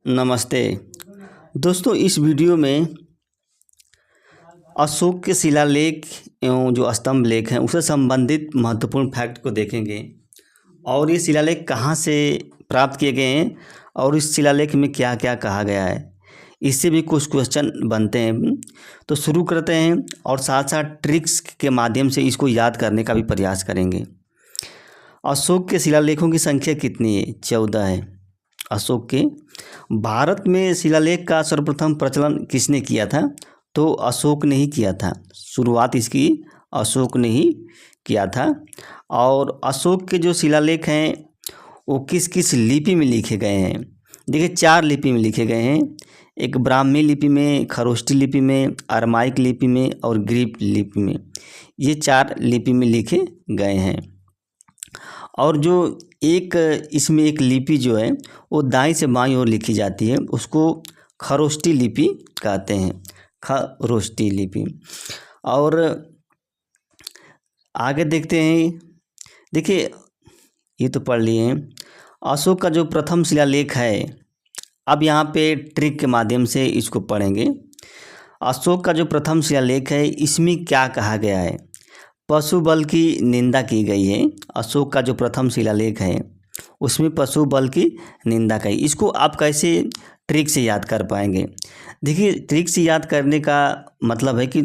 नमस्ते दोस्तों। इस वीडियो में अशोक के शिलालेख एवं जो स्तंभ लेख हैं उससे संबंधित महत्वपूर्ण फैक्ट को देखेंगे और ये शिलालेख कहाँ से प्राप्त किए गए हैं और इस शिलालेख में क्या क्या कहा गया है, इससे भी कुछ क्वेश्चन बनते हैं। तो शुरू करते हैं और साथ साथ ट्रिक्स के माध्यम से इसको याद करने का भी प्रयास करेंगे। अशोक के शिलालेखों की संख्या कितनी है? 14 है। अशोक के भारत में शिलालेख का सर्वप्रथम प्रचलन किसने किया था? तो अशोक ने ही किया था। शुरुआत इसकी अशोक ने ही किया था। और अशोक के जो शिलालेख हैं वो किस किस लिपि में लिखे गए हैं? देखिए 4 लिपि में लिखे गए हैं। एक ब्राह्मी लिपि में, खरोष्टी लिपि में, अरमाइक लिपि में और ग्रीक लिपि में। ये 4 लिपि में लिखे गए हैं। और जो एक इसमें एक लिपि जो है वो दाईं से बाईं ओर लिखी जाती है, उसको खरोष्टी लिपि कहते हैं। खरोष्टी लिपि। और आगे देखते हैं। देखिए ये तो पढ़ लिए हैं। अशोक का जो प्रथम शिलालेख है, अब यहाँ पे ट्रिक के माध्यम से इसको पढ़ेंगे। अशोक का जो प्रथम शिलालेख है इसमें क्या कहा गया है? पशु बल की निंदा की गई है। अशोक का जो प्रथम शिलालेख है उसमें पशु बल की निंदा की। इसको आप कैसे ट्रिक से याद कर पाएंगे? देखिए ट्रिक से याद करने का मतलब है कि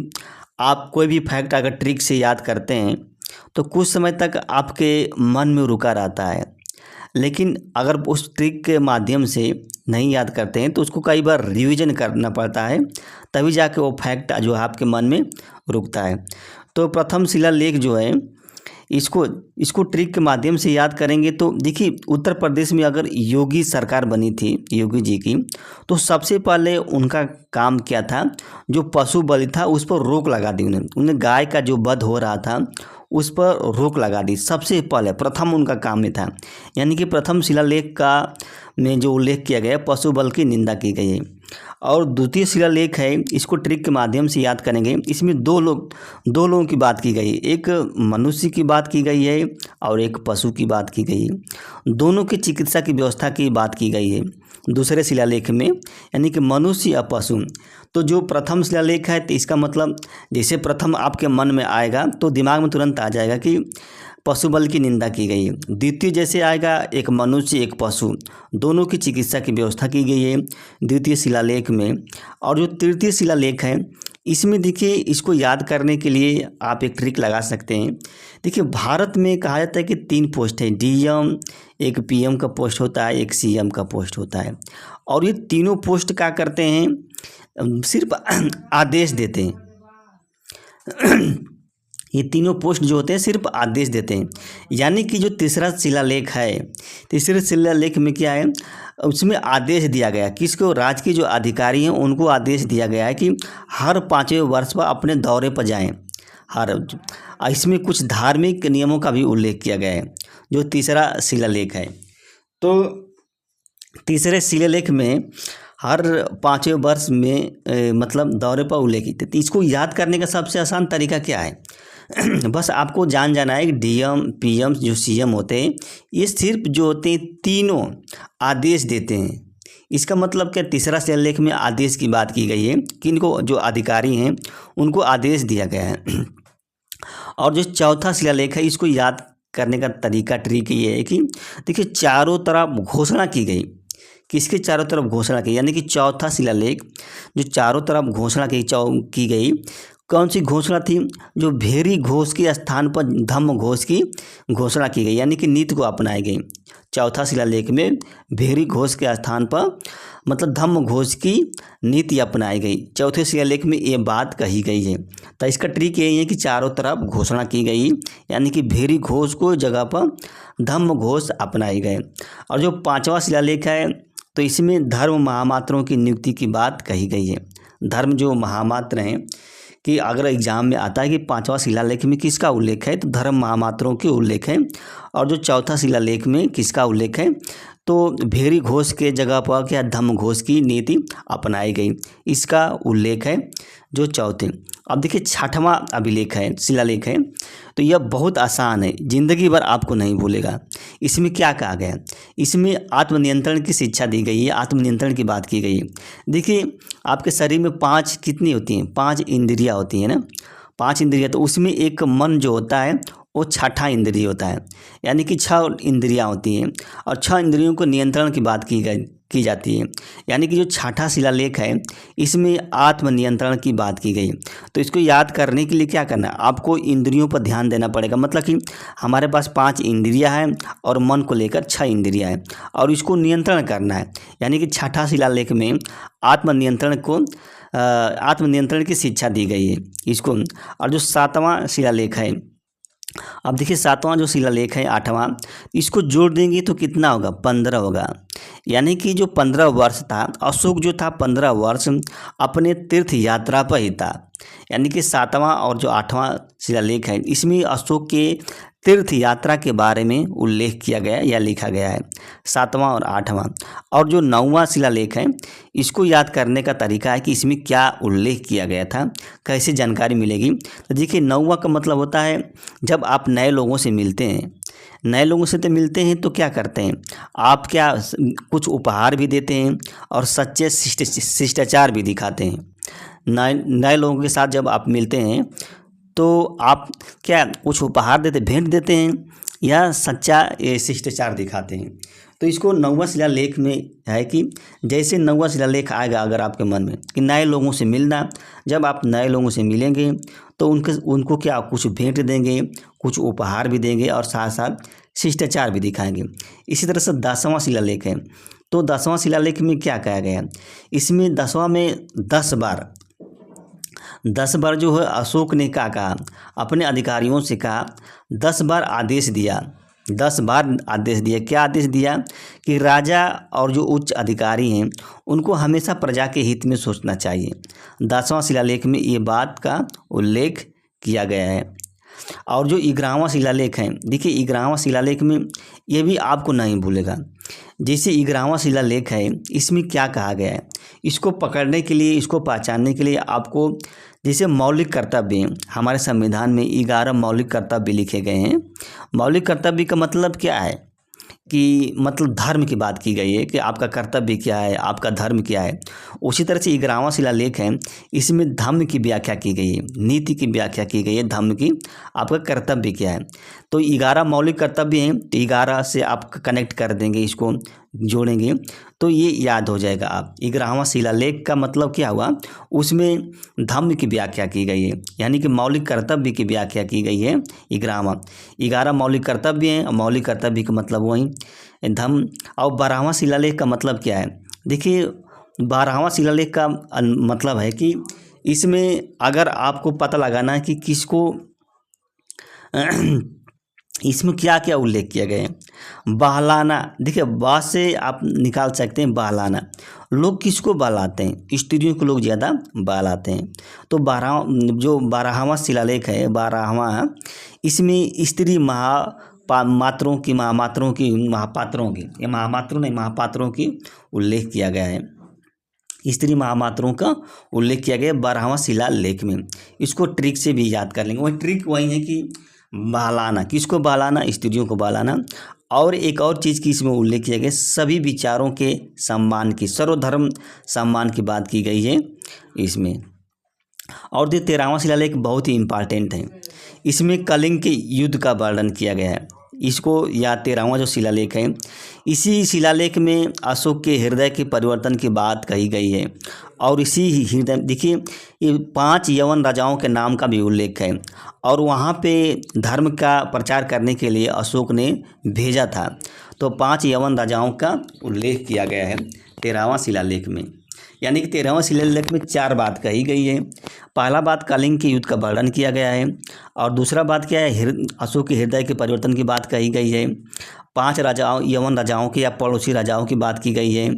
आप कोई भी फैक्ट अगर ट्रिक से याद करते हैं तो कुछ समय तक आपके मन में रुका रहता है, लेकिन अगर उस ट्रिक के माध्यम से नहीं याद करते हैं तो उसको कई बार रिवीजन करना पड़ता है, तभी जाके वो फैक्ट जो है आपके मन में रुकता है। तो प्रथम शिलालेख जो है इसको ट्रिक के माध्यम से याद करेंगे। तो देखिए उत्तर प्रदेश में अगर योगी सरकार बनी थी, योगी जी की, तो सबसे पहले उनका काम क्या था? जो पशु बलि था उस पर रोक लगा दी उन्हें गाय का जो वध हो रहा था उस पर रोक लगा दी। सबसे पहले प्रथम उनका काम में था। यानी कि प्रथम शिलालेख का में जो उल्लेख किया गया पशु बल की निंदा की गई है। और द्वितीय शिलालेख है, इसको ट्रिक के माध्यम से याद करेंगे। इसमें दो लोगों की बात की गई, एक मनुष्य की बात की गई है और एक पशु की बात की गई है। दोनों की चिकित्सा की व्यवस्था की बात की गई है दूसरे शिलालेख में, यानी कि मनुष्य या पशु। तो जो प्रथम शिलालेख है तो इसका मतलब जैसे प्रथम आपके मन में आएगा तो दिमाग में तुरंत आ जाएगा कि पशु बल की निंदा की गई है। द्वितीय जैसे आएगा एक मनुष्य एक पशु, दोनों की चिकित्सा की व्यवस्था की गई है द्वितीय शिलालेख में। और जो तृतीय शिलालेख है इसमें देखिए इसको याद करने के लिए आप एक ट्रिक लगा सकते हैं। देखिए भारत में कहा जाता है कि 3 पोस्ट है, डीएम, एक पीएम का पोस्ट होता है, एक सीएम का पोस्ट होता है। और ये तीनों पोस्ट क्या करते हैं? सिर्फ आदेश देते हैं। ये तीनों पोस्ट जो होते हैं सिर्फ आदेश देते हैं। यानी कि जो तीसरा शिलालेख है, तीसरे शिलालेख में क्या है? उसमें आदेश दिया गया किसको? राज्य के जो अधिकारी हैं उनको आदेश दिया गया है कि हर 5वें वर्ष पर अपने दौरे पर जाएं। इसमें कुछ धार्मिक नियमों का भी उल्लेख किया गया है जो तीसरा शिलालेख है। तो तीसरे शिलालेख में हर 5वें वर्ष में मतलब दौरे पर उल्लेखित है। तो इसको याद करने का सबसे आसान तरीका क्या है? बस आपको जाना है कि डीएम, पीएम, जो सीएम होते हैं ये सिर्फ जो होते हैं तीनों आदेश देते हैं। इसका मतलब क्या? तीसरा शिलालेख में आदेश की बात की गई है कि इनको जो अधिकारी हैं उनको आदेश दिया गया है। और जो चौथा शिलालेख है इसको याद करने का तरीका ट्रिक ये है कि देखिए चारों तरफ घोषणा की गई। किसके चारों तरफ घोषणा की? यानी कि चौथा शिलालेख जो चारों तरफ घोषणा की गई, कौन सी घोषणा थी? जो भेरी घोष के स्थान पर धम्म घोष की घोषणा की गई, यानी कि नीति को अपनाई गई। चौथा शिलालेख में भेरी घोष के स्थान पर मतलब धम्म घोष की नीति अपनाई गई। चौथे शिलालेख में ये बात कही गई है। तो इसका ट्रिक यही है कि चारों तरफ घोषणा की गई, यानी कि भेरी घोष को जगह पर धम्म घोष अपनाई गए। और जो 5वां शिलालेख है तो इसमें धर्म महामात्रों की नियुक्ति की बात कही गई है। धर्म जो महामात्र हैं कि अगर एग्जाम में आता है कि 5वां शिलालेख में किसका उल्लेख है तो धर्म महामात्रों के उल्लेख है। और जो चौथा शिलालेख में किसका उल्लेख है? तो तो भेरी घोष के जगह पर क्या धम्म घोष की नीति अपनाई गई, इसका उल्लेख है जो चौथे। अब देखिए छठवां अभिलेख है, शिलालेख है, तो यह बहुत आसान है, जिंदगी भर आपको नहीं भूलेगा। इसमें क्या कहा गया है? इसमें आत्मनियंत्रण की शिक्षा दी गई है, आत्मनियंत्रण की बात की गई है। देखिए आपके शरीर में 5 कितनी होती हैं? 5 इंद्रियां होती हैं ना, 5 इंद्रियां। तो उसमें एक मन जो होता है वो छठा इंद्रिय होता है, यानी कि 6 इंद्रियां होती हैं और 6 इंद्रियों को नियंत्रण की बात की जाती है। यानी कि जो छठा शिलालेख है इसमें आत्मनियंत्रण की बात की गई। तो इसको याद करने के लिए क्या करना है? आपको इंद्रियों पर ध्यान देना पड़ेगा। मतलब कि हमारे पास 5 इंद्रियां हैं और मन को लेकर 6 इंद्रियां हैं और इसको नियंत्रण करना है। यानी कि छठा शिलालेख में आत्मनियंत्रण की शिक्षा दी गई है इसको। और जो 7वां शिलालेख है, अब देखिए 7वां जो शिलालेख है 8वां, इसको जोड़ देंगे तो कितना होगा? 15 होगा। यानी कि जो 15 वर्ष था, अशोक जो था 15 वर्ष अपने तीर्थ यात्रा पर ही था। यानी कि 7वां और जो 8वां शिलालेख है इसमें अशोक के तीर्थ यात्रा के बारे में उल्लेख किया गया या लिखा गया है, 7वां और 8वां। और जो 9वां शिलालेख है इसको याद करने का तरीका है कि इसमें क्या उल्लेख किया गया था, कैसे जानकारी मिलेगी। तो देखिए 9वां का मतलब होता है जब आप नए लोगों से मिलते हैं, नए लोगों से तो मिलते हैं तो क्या करते हैं आप? क्या कुछ उपहार भी देते हैं और सच्चे शिष्टाचार भी दिखाते हैं। नए लोगों के साथ जब आप मिलते हैं तो आप क्या कुछ उपहार देते, भेंट देते हैं या सच्चा शिष्टाचार दिखाते हैं। तो इसको 9वां शिलालेख में है कि जैसे 9वां शिलालेख आएगा अगर आपके मन में कि नए लोगों से मिलना, जब आप नए लोगों से मिलेंगे तो उनको क्या कुछ भेंट देंगे, कुछ उपहार भी देंगे और साथ साथ शिष्टाचार भी दिखाएंगे। इसी तरह से 10वां शिलालेख है, तो 10वां शिलालेख में क्या कहा गया? इसमें 10वां में 10 बार जो है अशोक ने क्या कहा? अपने अधिकारियों से कहा, 10 बार आदेश दिया, 10 बार आदेश दिया। क्या आदेश दिया? कि राजा और जो उच्च अधिकारी हैं उनको हमेशा प्रजा के हित में सोचना चाहिए। 10वां शिलालेख में ये बात का उल्लेख किया गया है। और जो 11वां शिलालेख है, देखिए 11वां शिलालेख में ये भी आपको नहीं भूलेगा। जैसे 11वां शिलालेख है इसमें क्या कहा गया है? इसको पकड़ने के लिए, इसको पहचानने के लिए आपको जैसे मौलिक कर्तव्य, हमारे संविधान में 11 मौलिक कर्तव्य लिखे गए हैं। मौलिक कर्तव्य का मतलब क्या है? कि मतलब धर्म की बात की गई है कि आपका कर्तव्य क्या है, आपका धर्म क्या है। उसी तरह से 11वां शिलालेख है इसमें धर्म की व्याख्या की गई है, नीति की व्याख्या की गई है, धर्म की, आपका कर्तव्य क्या है। तो 11 मौलिक कर्तव्य हैं, तो 11 से आप कनेक्ट कर देंगे, इसको जोड़ेंगे तो ये याद हो जाएगा आप। 11वां शिलालेख का मतलब क्या हुआ? उसमें धर्म की व्याख्या की गई है, यानी कि मौलिक कर्तव्य की व्याख्या की गई है। 11 मौलिक कर्तव्य हैं और मौलिक कर्तव्य का मतलब वही धर्म। और 12वां शिलालेख का मतलब क्या है? देखिए 12वां शिलालेख का मतलब है कि इसमें अगर आपको पता लगाना है कि किसको इसमें क्या क्या उल्लेख किया गया है। बहलाना, देखिए बा से आप निकाल सकते हैं बहलाना। लोग किसको बहलाते हैं? स्त्रियों को लोग ज़्यादा बहलाते हैं। तो 12वां शिलालेख है, 12वां, इसमें स्त्री महापात्रों की महापात्रों की उल्लेख किया गया है। स्त्री महामात्रों का उल्लेख किया गया 12वां शिलालेख में। इसको ट्रिक से भी याद कर लेंगे। वही ट्रिक वही है कि बहलाना, किसको बहलाना? स्त्रियों को बहलाना। और एक और चीज़ की इसमें उल्लेख किया गया, सभी विचारों के सम्मान की, सर्वधर्म सम्मान की बात की गई है इसमें। और ये 13वां शिलालेख बहुत ही इम्पॉर्टेंट है। इसमें कलिंग के युद्ध का वर्णन किया गया है। इसको या 13वां जो शिलालेख है, इसी शिलालेख में अशोक के हृदय के परिवर्तन की बात कही गई है। और इसी हृदय, देखिए ये 5 यवन राजाओं के नाम का भी उल्लेख है और वहाँ पे धर्म का प्रचार करने के लिए अशोक ने भेजा था। तो 5 यवन राजाओं का उल्लेख किया गया है 13वां शिलालेख में। यानी कि 13वां शिलालेख में 4 बात कही गई है। पहला बात कलिंग के युद्ध का वर्णन किया गया है और दूसरा बात क्या है? अशोक के हृदय के परिवर्तन की बात कही गई है। 5 राजाओं, यवन राजाओं की या पड़ोसी राजाओं की बात की गई है।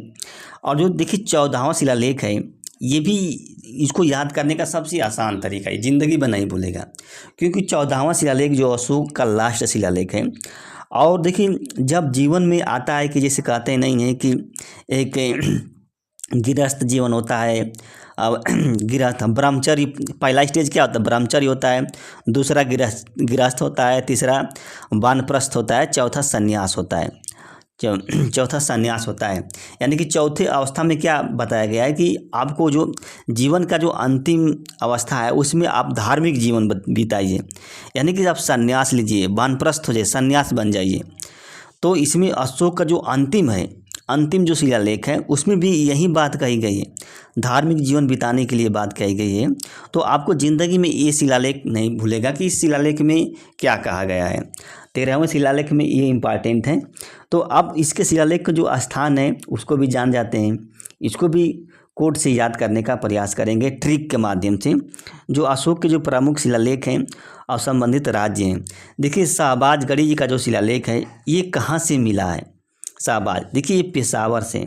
और जो देखिए 14वां शिलालेख है, ये भी इसको याद करने का सबसे आसान तरीका है, ज़िंदगी भर नहीं भूलेगा, क्योंकि 14वां शिलालेख जो अशोक का लास्ट शिलालेख है। और देखिए जब जीवन में आता है कि जैसे कहते नहीं है कि एक गृहस्थ जीवन होता है, अब गृहस्थ ब्रह्मचर्य, पहला स्टेज क्या होता है, ब्रह्मचर्य होता है, दूसरा गृहस्थ होता है, तीसरा वानप्रस्थ होता है, चौथा संन्यास होता है, चौथा संन्यास होता है। यानी कि चौथे अवस्था में क्या बताया गया है कि आपको जो जीवन का जो अंतिम अवस्था है उसमें आप धार्मिक जीवन बिताइए, यानी कि आप संन्यास लीजिए, वानप्रस्थ हो जाइए, संन्यास बन जाइए। तो इसमें अशोक का जो अंतिम जो शिलालेख है उसमें भी यही बात कही गई है, धार्मिक जीवन बिताने के लिए बात कही गई है। तो आपको ज़िंदगी में ये शिलालेख नहीं भूलेगा कि इस शिलालेख में क्या कहा गया है। 13वें शिलालेख में ये इम्पॉर्टेंट है। तो अब इसके शिलालेख का जो स्थान है उसको भी जान जाते हैं, इसको भी कोड से याद करने का प्रयास करेंगे ट्रिक के माध्यम से। जो अशोक के जो प्रमुख शिलालेख हैं और संबंधित राज्य हैं, देखिए शाहबाजगढ़ी जी का जो शिलालेख है ये कहाँ से मिला है। शाहबाज, देखिए ये पेशावर से,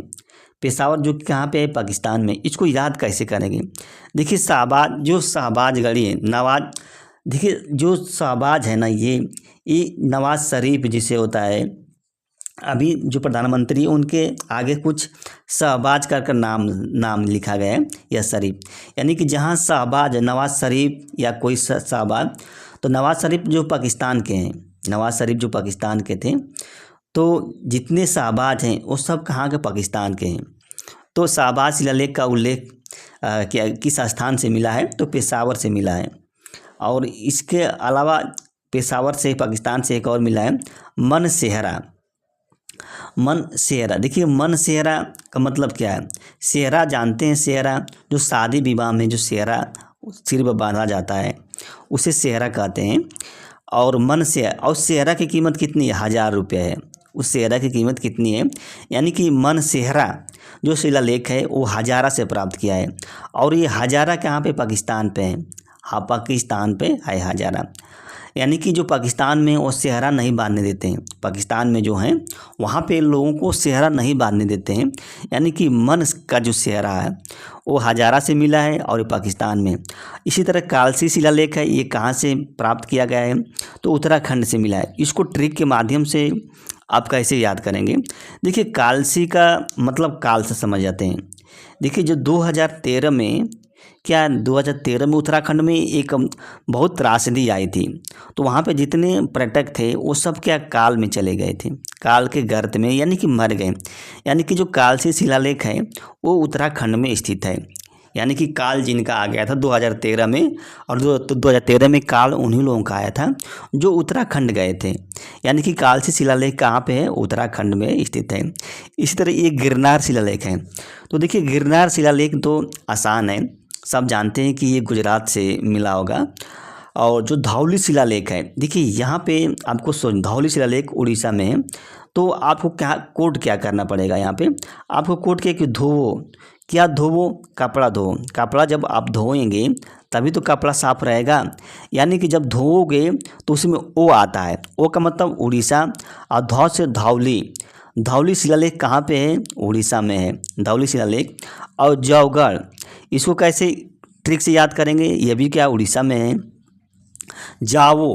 पेशावर जो कहाँ पे है, पाकिस्तान में। इसको याद कैसे करेंगे, देखिए शाहबाजगढ़ी है, नवाज, देखिए जो शाहबाज है ना ये नवाज शरीफ जिसे होता है, अभी जो प्रधानमंत्री उनके आगे कुछ शहबाज कर नाम लिखा गया है या शरीफ, यानी कि जहाँ शहबाज है, नवाज शरीफ या कोई शहबाज, तो नवाज शरीफ जो पाकिस्तान के हैं, नवाज शरीफ जो पाकिस्तान के थे, तो जितने शहबाज हैं वो सब कहाँ के, पाकिस्तान के हैं। तो शाहबाज शिलालेख का उल्लेख किस स्थान से मिला है, तो पेशावर से मिला है। और इसके अलावा पेशावर से, पाकिस्तान से एक और मिला है, मनसेहरा। देखिए मनसेहरा का मतलब क्या है, सेहरा जानते हैं, सेहरा जो शादी विवाह में जो सेहरा सिर पर बांधा जाता है उसे सेहरा कहते हैं। और और सेहरा की कीमत कितनी है, 1000 रुपये है। उस सेहरा की कीमत कितनी है, यानी कि मनसेहरा जो शिलालेख है वो हजारा से प्राप्त किया है। और ये हजारा कहाँ पे, पाकिस्तान पे है। हाँ, पाकिस्तान पे है हजारा, यानी कि जो पाकिस्तान में वो सेहरा नहीं बांधने देते हैं, पाकिस्तान में जो हैं वहाँ पे लोगों को सेहरा नहीं बांधने देते हैं। यानी कि मन का जो सेहरा है वो हजारा से मिला है और पाकिस्तान में। इसी तरह कालसी शिलालेख है, ये कहाँ से प्राप्त किया गया है, तो उत्तराखंड से मिला है। इसको ट्रिक के माध्यम से आप कैसे याद करेंगे, देखिए कालसी का मतलब काल से समझ जाते हैं। देखिए जो 2013 में 2013 में उत्तराखंड में एक बहुत त्रासदी आई थी, तो वहाँ पे जितने पर्यटक थे वो सब काल में चले गए थे, काल के गर्त में, यानी कि मर गए। यानी कि जो कालसी शिलालेख है वो उत्तराखंड में स्थित है, यानी कि काल जिनका आ गया था 2013 में, और 2013 में काल उन्हीं लोगों का आया था जो उत्तराखंड गए थे। यानी कि कालसी शिलालेख कहाँ पे है, उत्तराखंड में स्थित है। इसी तरह ये गिरनार शिलालेख है। तो देखिए गिरनार शिलालेख तो आसान है, सब जानते हैं कि ये गुजरात से मिला होगा। और जो धौली शिलालेख है, देखिए यहाँ पे आपको धौली शिलालेख उड़ीसा में है। तो आपको कोड क्या करना पड़ेगा, यहाँ पे आपको कोड क्या कि धोवो, कपड़ा धो, कपड़ा जब आप धोएंगे तभी तो कपड़ा साफ रहेगा। यानी कि जब धोओगे तो उसमें ओ आता है, ओ का मतलब उड़ीसा, और धौ से धौली शिलालेख कहाँ पे है, उड़ीसा में है धौली शिलालेख। और जौगढ़, इसको कैसे ट्रिक से याद करेंगे, ये भी उड़ीसा में है। जाओ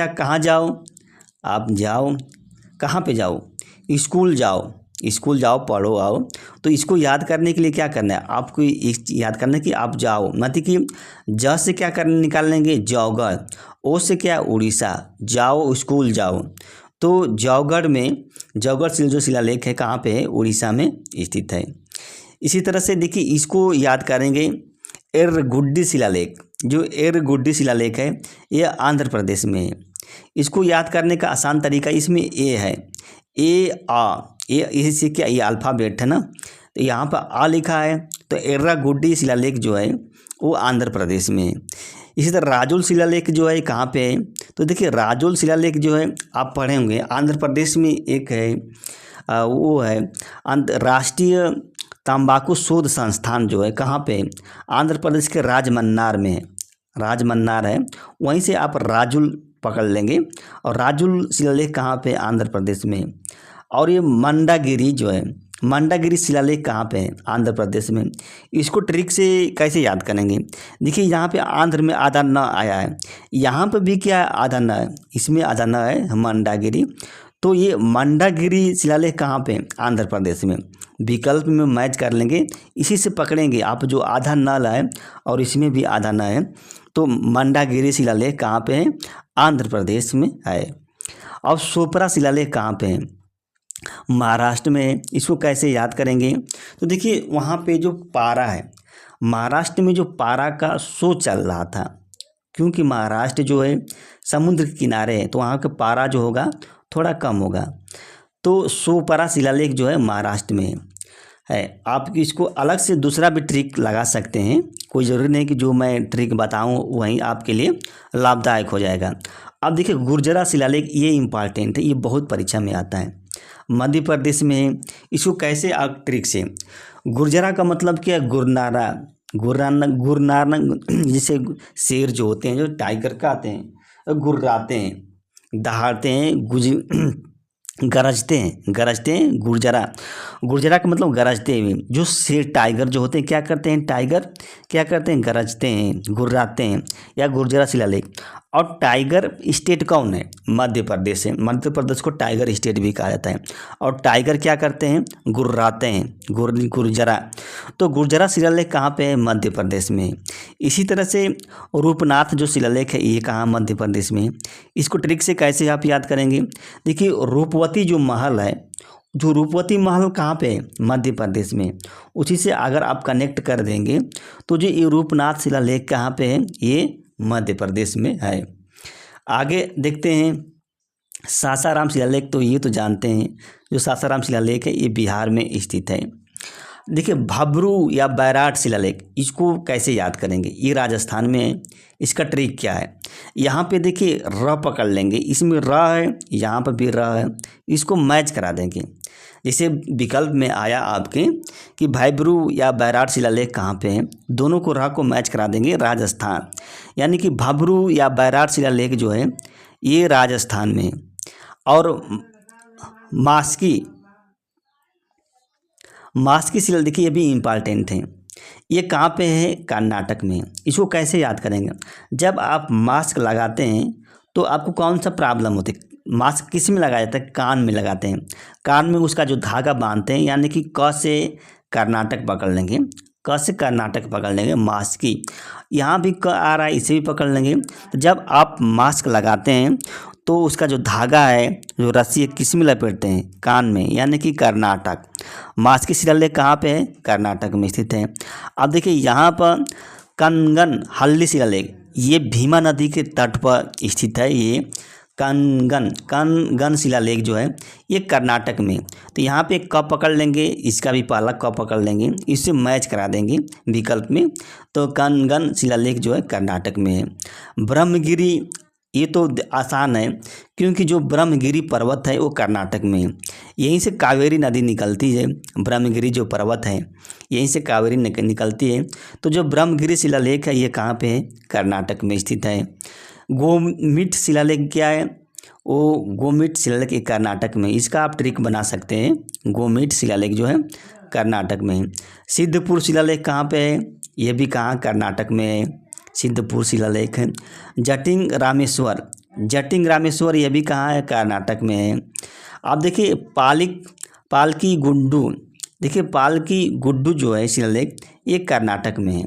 कहाँ जाओ, आप जाओ, कहाँ पे जाओ, स्कूल जाओ पढ़ो आओ। तो इसको याद करने के लिए क्या करना है, आपको याद करना है कि आप जाओ, मतलब कि ज से निकाल लेंगे जौगढ़, ओ से उड़ीसा, जाओ स्कूल जाओ। तो जौगढ़ जो शिलालेख है कहाँ पे है, उड़ीसा में स्थित है। इसी तरह से देखिए इसको याद करेंगे, एर्रगुड्डी शिलालेख, जो एर्रगुड्डी शिलालेख है ये आंध्र प्रदेश में है। इसको याद करने का आसान तरीका, इसमें ए है, इसी से ये अल्फ़ाबेट है ना, तो यहाँ पर आ लिखा है। तो एर्रगुड्डी शिलालेख जो है वो आंध्र प्रदेश में है। इसी तरह राजोल शिलालेख जो है कहाँ पे है, तो देखिए राजोल शिलालेख जो है आप पढ़े होंगे, आंध्र प्रदेश में एक है, वो है राष्ट्रीय तंबाकू शोध संस्थान जो है कहाँ पे, आंध्र प्रदेश के राजमन्नार में है, राजमन्नार है, वहीं से आप राजोल पकड़ लेंगे। और राजोल शिलालेख कहाँ पे, आंध्र प्रदेश में। और ये मंडागिरी जो है, मंडागिरी शिलालेख कहाँ पे है? आंध्र प्रदेश में। इसको ट्रिक से कैसे याद करेंगे? देखिए यहाँ पे आंध्र में आधा न आया है, यहाँ पे भी क्या आधा न है, इसमें आधा न है मंडागिरी। तो ये मंडागिरी शिलालेख कहाँ पे? आंध्र प्रदेश में। विकल्प में मैच कर लेंगे, इसी से पकड़ेंगे आप जो आधा न लाए और इसमें भी आधा न है। तो मंडागिरी शिलालेख कहाँ पे है? आंध्र प्रदेश में है। अब सोपरा शिलालेख कहाँ पे है? महाराष्ट्र में। इसको कैसे याद करेंगे? तो देखिए वहाँ पे जो पारा है, महाराष्ट्र में जो पारा का शो चल रहा था, क्योंकि महाराष्ट्र जो है समुद्र के किनारे है, तो वहाँ का पारा जो होगा थोड़ा कम होगा। तो सोपरा शिलालेख जो है महाराष्ट्र में है। आप इसको अलग से दूसरा भी ट्रिक लगा सकते हैं, कोई ज़रूरी नहीं कि जो मैं ट्रिक बताऊं वहीं आपके लिए लाभदायक हो जाएगा। अब देखिए गुर्जरा शिलालेख, ये इम्पॉर्टेंट है, ये बहुत परीक्षा में आता है, मध्य प्रदेश में है। इसको कैसे आप ट्रिक से, गुर्जरा का मतलब क्या है? गुरनारा, गुरनारा जैसे शेर जो होते हैं, जो टाइगर का आते हैं, गुर्राते हैं, दहाड़ते हैं, गरजते हैं गुर्जरा का मतलब गरजते हुए। जो शेर टाइगर जो होते हैं क्या करते हैं? टाइगर क्या करते हैं? गरजते हैं, गुर्राते हैं, या गुर्जरा शिलालेख। और टाइगर स्टेट कौन है? मध्य प्रदेश है। मध्य प्रदेश को टाइगर स्टेट भी कहा जाता है। और टाइगर क्या करते हैं? गुर्राते हैं, गुर्जरा। तो गुर्जरा शिलालेख कहाँ पे है? मध्य प्रदेश में। इसी तरह से रूपनाथ जो शिलालेख है, ये कहाँ? मध्य प्रदेश में। इसको ट्रिक से कैसे आप याद करेंगे? देखिए रूपवती जो महल है, जो रूपवती महल कहाँ पे है? मध्य प्रदेश में। उसी से अगर आप कनेक्ट कर देंगे तो जो ये रूपनाथ शिलालेख कहाँ पे है? ये मध्य प्रदेश में है। आगे देखते हैं सासाराम शिलालेख, तो ये तो जानते हैं, जो सासाराम शिलालेख है ये बिहार में स्थित है। देखिए भब्रू या बैराट शिलालेख, इसको कैसे याद करेंगे? ये राजस्थान में है। इसका ट्रिक क्या है? यहाँ पे देखिए र पकड़ लेंगे, इसमें र है, यहाँ पर भी र है, इसको मैच करा देंगे। जैसे विकल्प में आया आपके कि भब्रू या बैराट शिलालेख कहाँ पे है, दोनों को र को मैच करा देंगे, राजस्थान। यानी कि भब्रू या बैराट शिलालेख जो है ये राजस्थान में है। और मास्की शिलालेख, देखिए ये भी इम्पॉर्टेंट है, ये कहाँ पे है? कर्नाटक में। इसको कैसे याद करेंगे? जब आप मास्क लगाते हैं तो आपको कौन सा प्रॉब्लम होती है? मास्क किस में लगाया जाता है? कान में लगाते हैं। कान में उसका जो धागा बांधते हैं, यानी कि क से कर्नाटक पकड़ लेंगे, क से कर्नाटक पकड़ लेंगे, मास्की। यहाँ भी क आ रहा है, इसे भी पकड़ लेंगे। तो जब आप मास्क लगाते हैं तो उसका जो धागा है, जो रस्सी है, किस में लपेटते हैं? कान में, यानी कि कर्नाटक। मास्की शिलालेख कहाँ पे है? कर्नाटक में स्थित है। अब देखिए यहाँ पर कनगन हल्ली शिलालेख, ये भीमा नदी के तट पर स्थित है। ये कनगन शिलालेख जो है ये कर्नाटक में। तो यहाँ पे क पकड़ लेंगे, इसका भी पहला क पकड़ लेंगे, इससे मैच करा देंगे विकल्प में। तो कनगन शिलालेख जो है कर्नाटक में है। ब्रह्मगिरी, ये तो आसान है, क्योंकि जो ब्रह्मगिरी पर्वत है वो कर्नाटक में है। यहीं से कावेरी नदी निकलती है। ब्रह्मगिरी जो पर्वत है यहीं से कावेरी निकलती है। तो जो ब्रह्मगिरी शिलालेख है ये कहाँ पे है? कर्नाटक में स्थित है। गोमिट शिलालेख क्या है? वो गोमिट शिलालेख कर्नाटक में। इसका आप ट्रिक बना सकते हैं, गोमिट शिलालेख जो है कर्नाटक में है। सिद्धपुर शिलालेख कहाँ पे है? ये भी कहाँ? कर्नाटक में है, सिद्धपुर शिलालेख है। जटिंग रामेश्वर ये भी कहाँ है? कर्नाटक में है। आप देखिए पालकी गुड्डू, देखिए पालकी गुड्डू जो है शिलालेख ये कर्नाटक में है।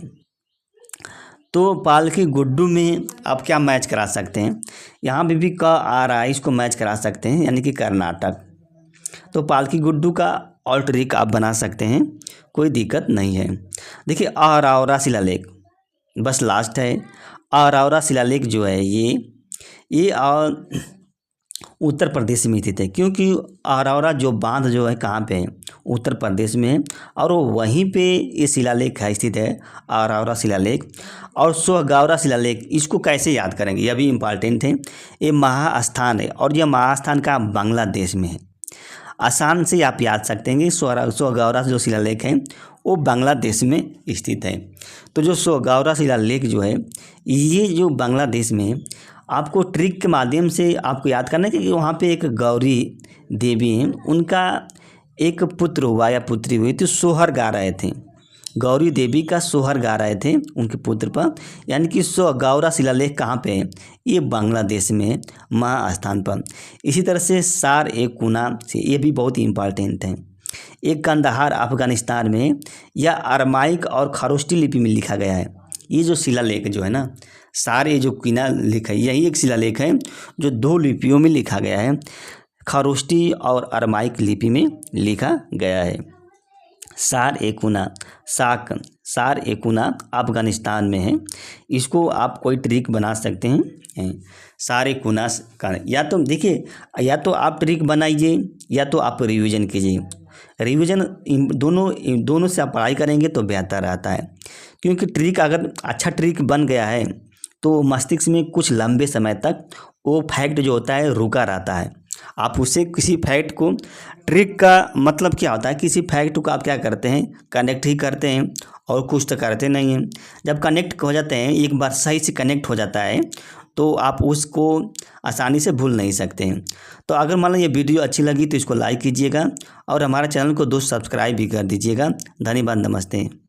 तो पालकी गुड्डू में आप क्या मैच करा सकते हैं? यहाँ भी क आ रहा है, इसको मैच करा सकते हैं, यानी कि कर्नाटक। तो पालकी गुड्डू का और ट्रिक आप बना सकते हैं, कोई दिक्कत नहीं है। देखिए अरावरा शिलालेख, बस लास्ट है। अरावरा शिलालेख जो है ये उत्तर प्रदेश में स्थित है, क्योंकि अरावरा जो बांध जो है कहाँ पे है? उत्तर प्रदेश में है। और वहीं पे ये शिलालेख है, स्थित है अरावरा शिलालेख। और सोहगावरा शिलालेख, इसको कैसे याद करेंगे? यह भी इम्पॉर्टेंट है। ये महास्थान है, और यह महास्थान का बांग्लादेश में है। आसान से आप याद सकते हैं कि सोहगावरा जो शिलालेख है वो बांग्लादेश में स्थित है। तो जो सोहगावरा शिलालेख जो है ये जो बांग्लादेश में है, आपको ट्रिक के माध्यम से आपको याद करना है कि वहाँ पे एक गौरी देवी हैं, उनका एक पुत्र हुआ या पुत्री हुई तो सोहर गा रहे थे। गौरी देवी का सोहर गा रहे थे उनके पुत्र पर, यानी कि गौरा शिलालेख कहाँ पे है? ये बांग्लादेश में है, महास्थान पर। इसी तरह से सार ए कुना से, ये भी बहुत ही इम्पॉर्टेंट है। एक कंदहार अफगानिस्तान में या अरमाइक और खरोष्टी लिपि में लिखा गया है। ये जो शिलालेख जो है ना, सारे जो किना लिखा है, यही एक शिलालेख है जो 2 लिपियों में लिखा गया है, खरोष्टी और अरमाइक लिपि में लिखा गया है। सार ए कुना अफगानिस्तान में है। इसको आप कोई ट्रिक बना सकते हैं। सार ए कुना का या तो देखिए, या तो आप ट्रिक बनाइए या तो आप रिवीजन कीजिए। रिवीजन दोनों से आप पढ़ाई करेंगे तो बेहतर रहता है, क्योंकि ट्रिक अगर अच्छा ट्रिक बन गया है तो मस्तिष्क में कुछ लंबे समय तक वो फैक्ट जो होता है रुका रहता है। आप उससे किसी फैक्ट को, ट्रिक का मतलब क्या होता है, किसी फैक्ट को आप क्या करते हैं, कनेक्ट ही करते हैं और कुछ तो करते नहीं हैं। जब कनेक्ट हो जाते हैं, एक बार सही से कनेक्ट हो जाता है तो आप उसको आसानी से भूल नहीं सकते हैं। तो अगर मान लो ये वीडियो अच्छी लगी तो इसको लाइक कीजिएगा और हमारे चैनल को दोस्त सब्सक्राइब भी कर दीजिएगा। धन्यवाद, नमस्ते।